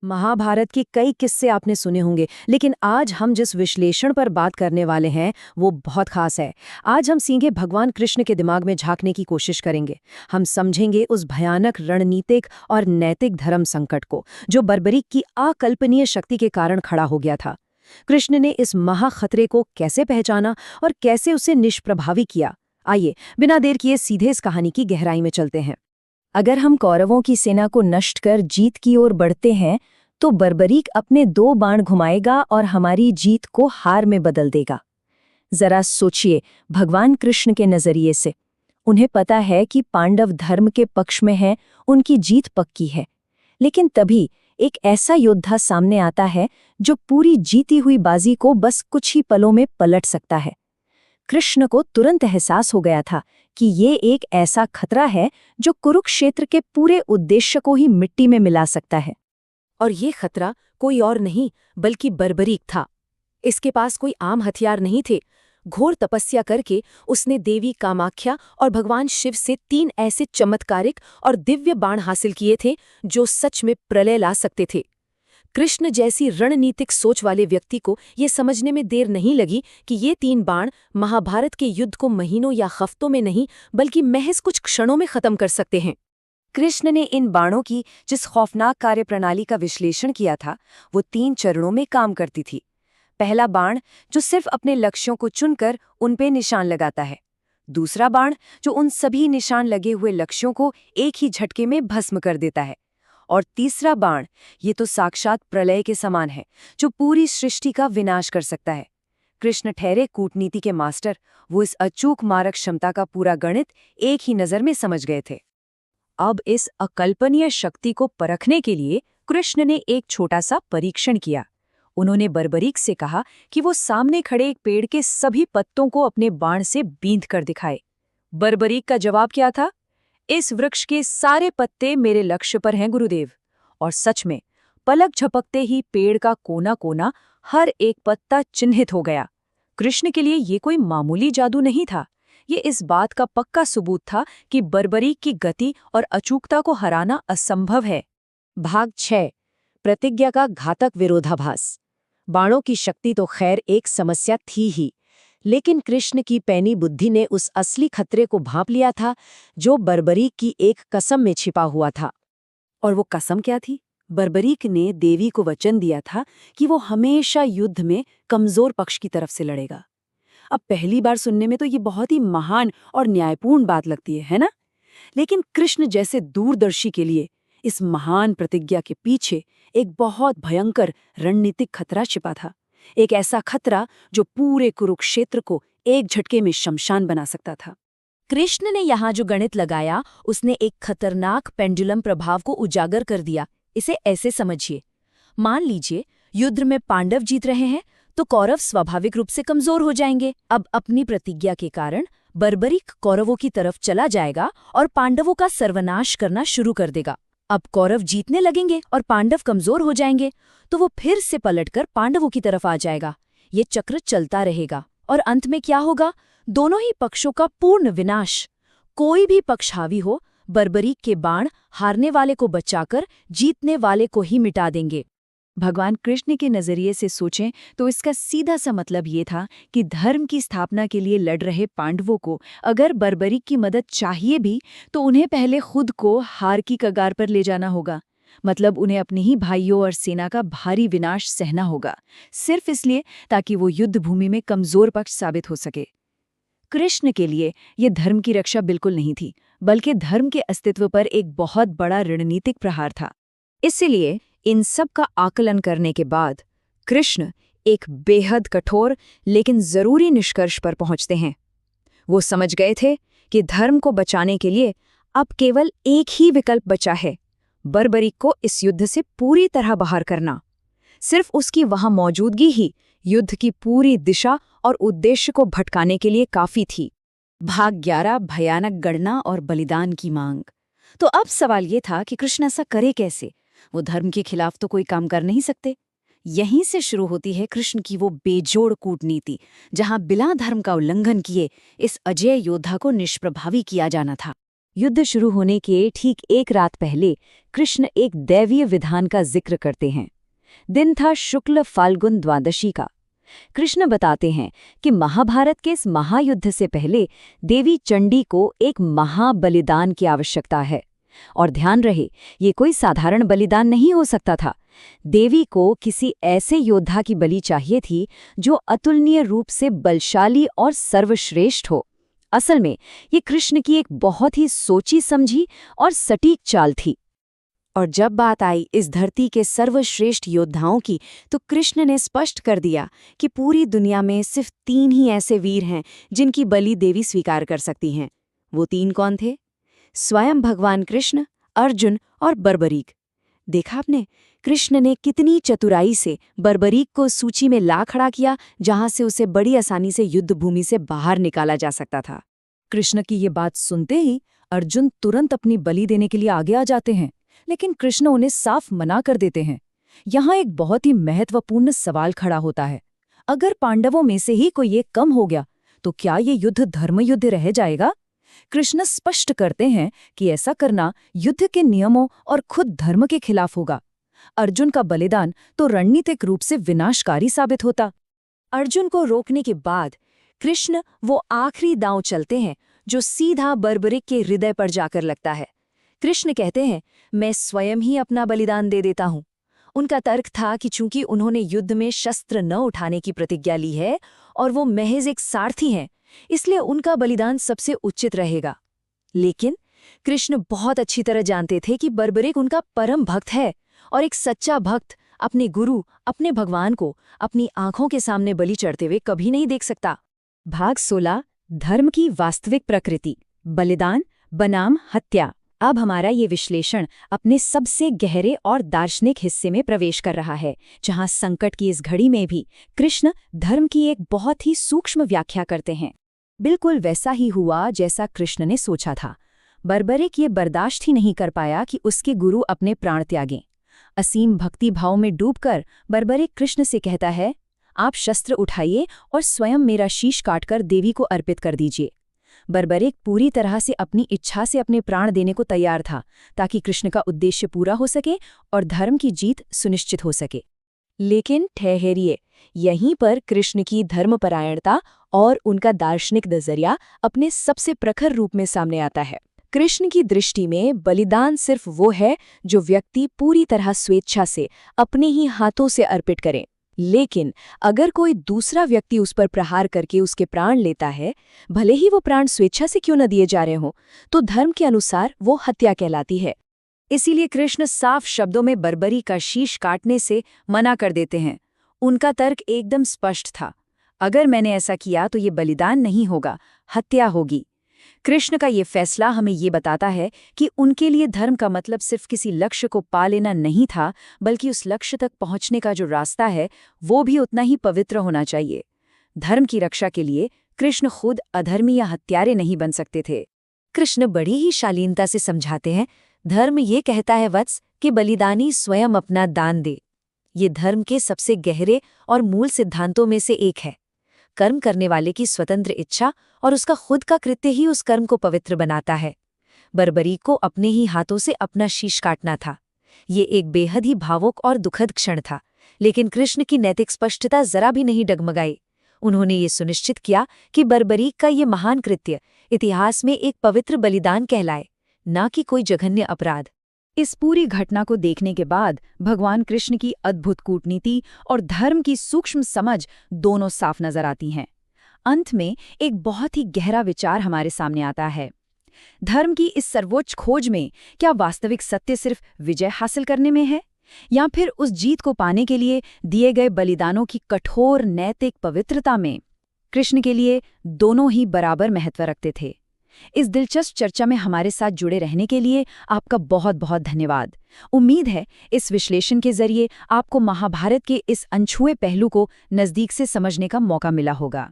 महाभारत के कई किस्से आपने सुने होंगे, लेकिन आज हम जिस विश्लेषण पर बात करने वाले हैं वो बहुत खास है। आज हम सीधे भगवान कृष्ण के दिमाग में झांकने की कोशिश करेंगे। हम समझेंगे उस भयानक रणनीतिक और नैतिक धर्म संकट को, जो बर्बरीक की अकल्पनीय शक्ति के कारण खड़ा हो गया था। कृष्ण ने इस महाखतरे को कैसे पहचाना और कैसे उसे निष्प्रभावी किया। आइए बिना देर किए सीधे इस कहानी की गहराई में चलते हैं। अगर हम कौरवों की सेना को नष्ट कर जीत की ओर बढ़ते हैं, तो बर्बरीक अपने 2 बाण घुमाएगा और हमारी जीत को हार में बदल देगा। जरा सोचिए, भगवान कृष्ण के नजरिए से उन्हें पता है कि पांडव धर्म के पक्ष में हैं, उनकी जीत पक्की है। लेकिन तभी एक ऐसा योद्धा सामने आता है जो पूरी जीती हुई बाजी को बस कुछ ही पलों में पलट सकता है। कृष्ण को तुरंत एहसास हो गया था कि ये एक ऐसा खतरा है जो कुरुक्षेत्र के पूरे उद्देश्य को ही मिट्टी में मिला सकता है। और ये खतरा कोई और नहीं बल्कि बर्बरीक था। इसके पास कोई आम हथियार नहीं थे। घोर तपस्या करके उसने देवी कामाख्या और भगवान शिव से 3 ऐसे चमत्कारिक और दिव्य बाण हासिल किए थे जो सच में प्रलय ला सकते थे। कृष्ण जैसी रणनीतिक सोच वाले व्यक्ति को ये समझने में देर नहीं लगी कि ये 3 बाण महाभारत के युद्ध को महीनों या हफ्तों में नहीं बल्कि महज कुछ क्षणों में खत्म कर सकते हैं। कृष्ण ने इन बाणों की जिस खौफनाक कार्यप्रणाली का विश्लेषण किया था, वो 3 चरणों में काम करती थी। पहला बाण जो सिर्फ अपने लक्ष्यों को चुनकर उन पे निशान लगाता है। दूसरा बाण जो उन सभी निशान लगे हुए लक्ष्यों को एक ही झटके में भस्म कर देता है। और तीसरा बाण, ये तो साक्षात प्रलय के समान है, जो पूरी सृष्टि का विनाश कर सकता है। कृष्ण ठहरे कूटनीति के मास्टर, वो इस अचूक मारक क्षमता का पूरा गणित एक ही नज़र में समझ गए थे। अब इस अकल्पनीय शक्ति को परखने के लिए कृष्ण ने एक छोटा सा परीक्षण किया। उन्होंने बर्बरीक से कहा कि वो सामने खड़े एक पेड़ के सभी पत्तों को अपने बाण से बींध कर दिखाए। बर्बरीक का जवाब क्या था? इस वृक्ष के सारे पत्ते मेरे लक्ष्य पर हैं गुरुदेव। और सच में पलक झपकते ही पेड़ का कोना कोना, हर एक पत्ता चिन्हित हो गया। कृष्ण के लिए ये कोई मामूली जादू नहीं था। ये इस बात का पक्का सबूत था कि बर्बरीक की गति और अचूकता को हराना असंभव है। भाग 6, प्रतिज्ञा का घातक विरोधाभास। बाणों की शक्ति तो खैर एक समस्या थी ही, लेकिन कृष्ण की पैनी बुद्धि ने उस असली खतरे को भांप लिया था जो बर्बरीक की एक कसम में छिपा हुआ था। और वो कसम क्या थी? बर्बरीक ने देवी को वचन दिया था कि वो हमेशा युद्ध में कमजोर पक्ष की तरफ से लड़ेगा। अब पहली बार सुनने में तो ये बहुत ही महान और न्यायपूर्ण बात लगती है ना? लेकिन कृष्ण जैसे दूरदर्शी के लिए इस महान प्रतिज्ञा के पीछे एक बहुत भयंकर रणनीतिक खतरा छिपा था। एक ऐसा खतरा जो पूरे कुरुक्षेत्र को एक झटके में शमशान बना सकता था। कृष्ण ने यहाँ जो गणित लगाया, उसने एक खतरनाक पेंडुलम प्रभाव को उजागर कर दिया। इसे ऐसे समझिए, मान लीजिए युद्ध में पांडव जीत रहे हैं तो कौरव स्वाभाविक रूप से कमजोर हो जाएंगे। अब अपनी प्रतिज्ञा के कारण बर्बरीक कौरवों की तरफ चला जाएगा और पांडवों का सर्वनाश करना शुरू कर देगा। अब कौरव जीतने लगेंगे और पांडव कमजोर हो जाएंगे, तो वो फिर से पलटकर पांडवों की तरफ आ जाएगा। ये चक्र चलता रहेगा और अंत में क्या होगा? दोनों ही पक्षों का पूर्ण विनाश। कोई भी पक्ष हावी हो, बर्बरीक के बाण हारने वाले को बचाकर जीतने वाले को ही मिटा देंगे। भगवान कृष्ण के नजरिए से सोचें तो इसका सीधा सा मतलब ये था कि धर्म की स्थापना के लिए लड़ रहे पांडवों को अगर बर्बरीक की मदद चाहिए भी, तो उन्हें पहले खुद को हार की कगार पर ले जाना होगा। मतलब उन्हें अपने ही भाइयों और सेना का भारी विनाश सहना होगा, सिर्फ इसलिए ताकि वो युद्ध भूमि में कमजोर पक्ष साबित हो सके। कृष्ण के लिए ये धर्म की रक्षा बिल्कुल नहीं थी, बल्कि धर्म के अस्तित्व पर एक बहुत बड़ा रणनीतिक प्रहार था। इसलिए इन सब का आकलन करने के बाद कृष्ण एक बेहद कठोर लेकिन जरूरी निष्कर्ष पर पहुंचते हैं। वो समझ गए थे कि धर्म को बचाने के लिए अब केवल एक ही विकल्प बचा है, बर्बरीक को इस युद्ध से पूरी तरह बाहर करना। सिर्फ उसकी वहां मौजूदगी ही युद्ध की पूरी दिशा और उद्देश्य को भटकाने के लिए काफी थी। भाग 11, भयानक गणना और बलिदान की मांग। तो अब सवाल ये था कि कृष्ण ऐसा करे कैसे? वो धर्म के खिलाफ तो कोई काम कर नहीं सकते। यहीं से शुरू होती है कृष्ण की वो बेजोड़ कूटनीति, जहां बिना धर्म का उल्लंघन किए इस अजेय योद्धा को निष्प्रभावी किया जाना था। युद्ध शुरू होने के ठीक एक रात पहले कृष्ण एक दैवीय विधान का जिक्र करते हैं। दिन था शुक्ल फाल्गुन द्वादशी का। कृष्ण बताते हैं कि महाभारत के इस महायुद्ध से पहले देवी चंडी को एक महाबलिदान की आवश्यकता है। और ध्यान रहे, ये कोई साधारण बलिदान नहीं हो सकता था। देवी को किसी ऐसे योद्धा की बलि चाहिए थी जो अतुलनीय रूप से बलशाली और सर्वश्रेष्ठ हो। असल में ये कृष्ण की एक बहुत ही सोची समझी और सटीक चाल थी। और जब बात आई इस धरती के सर्वश्रेष्ठ योद्धाओं की, तो कृष्ण ने स्पष्ट कर दिया कि पूरी दुनिया में सिर्फ 3 ही ऐसे वीर हैं जिनकी बलि देवी स्वीकार कर सकती हैं। वो 3 कौन थे? स्वयं भगवान कृष्ण, अर्जुन और बर्बरीक। देखा आपने, कृष्ण ने कितनी चतुराई से बर्बरीक को सूची में ला खड़ा किया, जहां से उसे बड़ी आसानी से युद्ध भूमि से बाहर निकाला जा सकता था। कृष्ण की ये बात सुनते ही अर्जुन तुरंत अपनी बलि देने के लिए आगे आ जाते हैं, लेकिन कृष्ण उन्हें साफ मना कर देते हैं। यहाँ एक बहुत ही महत्वपूर्ण सवाल खड़ा होता है। अगर पांडवों में से ही कोई एक कम हो गया, तो क्या ये युद्ध धर्मयुद्ध रह जाएगा? कृष्ण स्पष्ट करते हैं कि ऐसा करना युद्ध के नियमों और खुद धर्म के खिलाफ होगा। अर्जुन का बलिदान तो रणनीतिक रूप से विनाशकारी साबित होता। अर्जुन को रोकने के बाद कृष्ण वो आखिरी दांव चलते हैं जो सीधा बर्बरीक के हृदय पर जाकर लगता है। कृष्ण कहते हैं, मैं स्वयं ही अपना बलिदान दे देता हूं। उनका तर्क था कि चूंकि उन्होंने युद्ध में शस्त्र न उठाने की प्रतिज्ञा ली है और वो महज एक सारथी हैं, इसलिए उनका बलिदान सबसे उचित रहेगा। लेकिन कृष्ण बहुत अच्छी तरह जानते थे कि बर्बरीक उनका परम भक्त है और एक सच्चा भक्त अपने गुरु, अपने भगवान को अपनी आंखों के सामने बलि चढ़ते हुए कभी नहीं देख सकता। भाग 16, धर्म की वास्तविक प्रकृति, बलिदान बनाम हत्या। अब हमारा ये विश्लेषण अपने सबसे गहरे और दार्शनिक हिस्से में प्रवेश कर रहा है, जहां संकट की इस घड़ी में भी कृष्ण धर्म की एक बहुत ही सूक्ष्म व्याख्या करते हैं। बिल्कुल वैसा ही हुआ जैसा कृष्ण ने सोचा था। बर्बरीक ये बर्दाश्त ही नहीं कर पाया कि उसके गुरु अपने प्राण त्यागें। असीम भक्ति भाव में डूबकर बर्बरीक कृष्ण से कहता है, आप शस्त्र उठाइए और स्वयं मेरा शीश काटकर देवी को अर्पित कर दीजिए। बर्बरीक पूरी तरह से अपनी इच्छा से अपने प्राण देने को तैयार था, ताकि कृष्ण का उद्देश्य पूरा हो सके और धर्म की जीत सुनिश्चित हो सके। लेकिन ठहरिए, यहीं पर कृष्ण की धर्मपरायणता और उनका दार्शनिक नजरिया अपने सबसे प्रखर रूप में सामने आता है। कृष्ण की दृष्टि में बलिदान सिर्फ वो है जो व्यक्ति पूरी तरह स्वेच्छा से अपने ही हाथों से अर्पित करे। लेकिन अगर कोई दूसरा व्यक्ति उस पर प्रहार करके उसके प्राण लेता है, भले ही वो प्राण स्वेच्छा से क्यों न दिए जा रहे हों, तो धर्म के अनुसार वो हत्या कहलाती है। इसीलिए कृष्ण साफ शब्दों में बर्बरीक का शीश काटने से मना कर देते हैं। उनका तर्क एकदम स्पष्ट था, अगर मैंने ऐसा किया तो ये बलिदान नहीं होगा, हत्या होगी। कृष्ण का ये फैसला हमें ये बताता है कि उनके लिए धर्म का मतलब सिर्फ किसी लक्ष्य को पा लेना नहीं था, बल्कि उस लक्ष्य तक पहुंचने का जो रास्ता है वो भी उतना ही पवित्र होना चाहिए। धर्म की रक्षा के लिए कृष्ण खुद अधर्मी या हत्यारे नहीं बन सकते थे। कृष्ण बड़ी ही शालीनता से समझाते हैं, धर्म ये कहता है वत्स कि बलिदानी स्वयं अपना दान दे। ये धर्म के सबसे गहरे और मूल सिद्धांतों में से एक है। कर्म करने वाले की स्वतंत्र इच्छा और उसका खुद का कृत्य ही उस कर्म को पवित्र बनाता है। बर्बरीक को अपने ही हाथों से अपना शीश काटना था। ये एक बेहद ही भावुक और दुखद क्षण था, लेकिन कृष्ण की नैतिक स्पष्टता जरा भी नहीं डगमगाई। उन्होंने ये सुनिश्चित किया कि बर्बरीक का ये महान कृत्य इतिहास में एक पवित्र बलिदान कहलाए, न कि कोई जघन्य अपराध। इस पूरी घटना को देखने के बाद भगवान कृष्ण की अद्भुत कूटनीति और धर्म की सूक्ष्म समझ दोनों साफ नजर आती हैं। अंत में एक बहुत ही गहरा विचार हमारे सामने आता है। धर्म की इस सर्वोच्च खोज में क्या वास्तविक सत्य सिर्फ विजय हासिल करने में है, या फिर उस जीत को पाने के लिए दिए गए बलिदानों की कठोर नैतिक पवित्रता में? कृष्ण के लिए दोनों ही बराबर महत्व रखते थे। इस दिलचस्प चर्चा में हमारे साथ जुड़े रहने के लिए आपका बहुत बहुत धन्यवाद। उम्मीद है इस विश्लेषण के जरिए आपको महाभारत के इस अनछुए पहलू को नज़दीक से समझने का मौका मिला होगा।